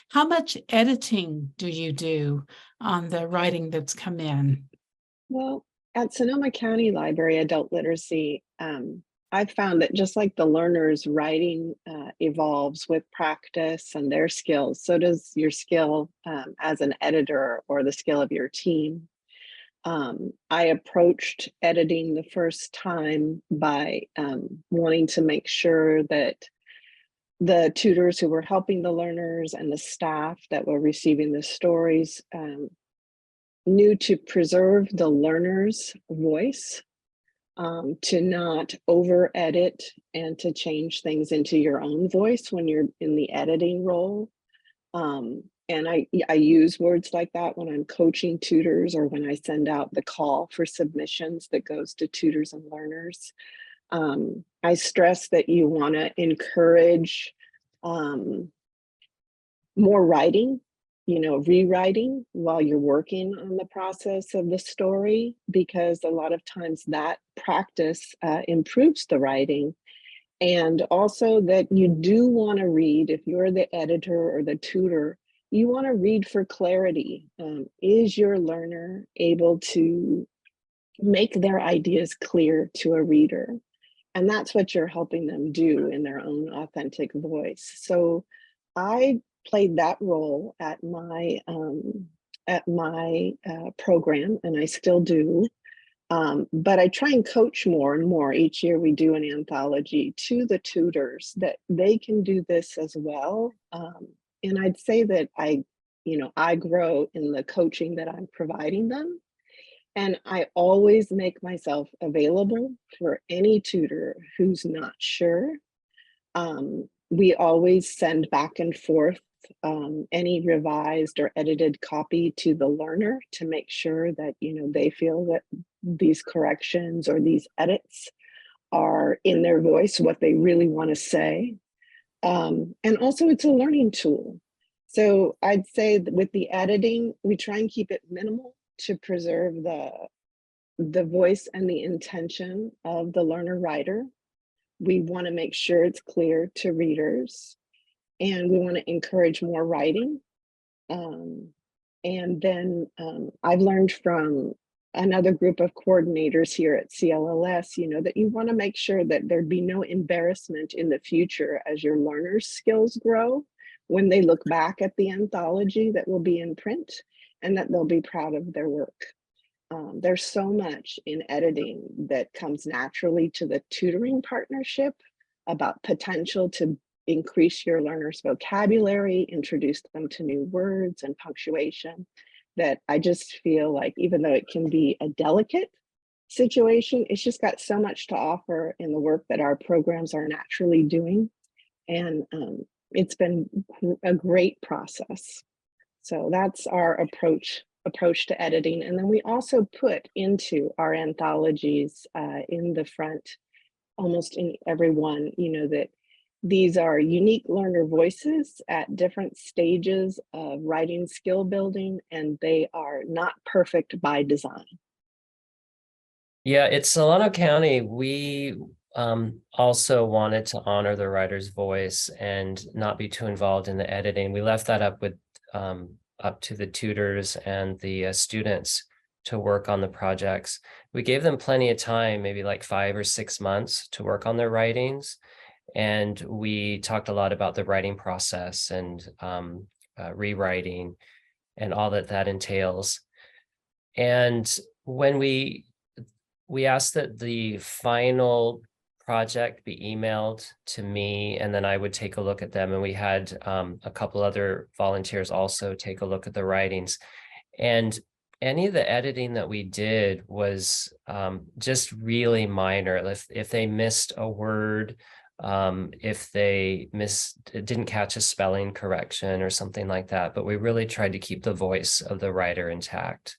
How much editing do you do on the writing that's come in? Well, at Sonoma County Library Adult Literacy, I've found that just like the learner's writing evolves with practice and their skills, so does your skill as an editor or the skill of your team. I approached editing the first time by wanting to make sure that the tutors who were helping the learners and the staff that were receiving the stories knew to preserve the learner's voice, to not over edit and to change things into your own voice when you're in the editing role. And I use words like that when I'm coaching tutors or when I send out the call for submissions that goes to tutors and learners. I stress that you want to encourage um, more writing, rewriting while you're working on the process of the story, because a lot of times that practice improves the writing. And also that you do want to read, if you're the editor or the tutor, you want to read for clarity. Is your learner able to make their ideas clear to a reader? And that's what you're helping them do in their own authentic voice. So I played that role at my program, and I still do. But I try and coach more and more. Each year we do an anthology to the tutors that they can do this as well. And I'd say that I grow in the coaching that I'm providing them. And I always make myself available for any tutor who's not sure. We always send back and forth any revised or edited copy to the learner to make sure that they feel that these corrections or these edits are in their voice, what they really want to say. And also, it's a learning tool. So I'd say that with the editing, we try and keep it minimal to preserve the voice and the intention of the learner writer. We want to make sure it's clear to readers, and we want to encourage more writing. Um, and then I've learned from another group of coordinators here at CLLS, that you want to make sure that there'd be no embarrassment in the future as your learners' skills grow when they look back at the anthology that will be in print, and that they'll be proud of their work. There's so much in editing that comes naturally to the tutoring partnership about potential to increase your learners' vocabulary, introduce them to new words and punctuation, that I just feel like even though it can be a delicate situation, it's just got so much to offer in the work that our programs are naturally doing. And it's been a great process. So that's our approach to editing. And then we also put into our anthologies in the front, almost in every one, that these are unique learner voices at different stages of writing skill building, and they are not perfect by design. Yeah, it's Solano County. We also wanted to honor the writer's voice and not be too involved in the editing. We left that up to the tutors and the students to work on the projects. We gave them plenty of time, maybe like 5 or 6 months to work on their writings. And we talked a lot about the writing process and rewriting and all that entails. And when we asked that the final project be emailed to me, and then I would take a look at them. And we had a couple other volunteers also take a look at the writings. And any of the editing that we did was just really minor. If they missed a word, if they didn't catch a spelling correction or something like that, but we really tried to keep the voice of the writer intact.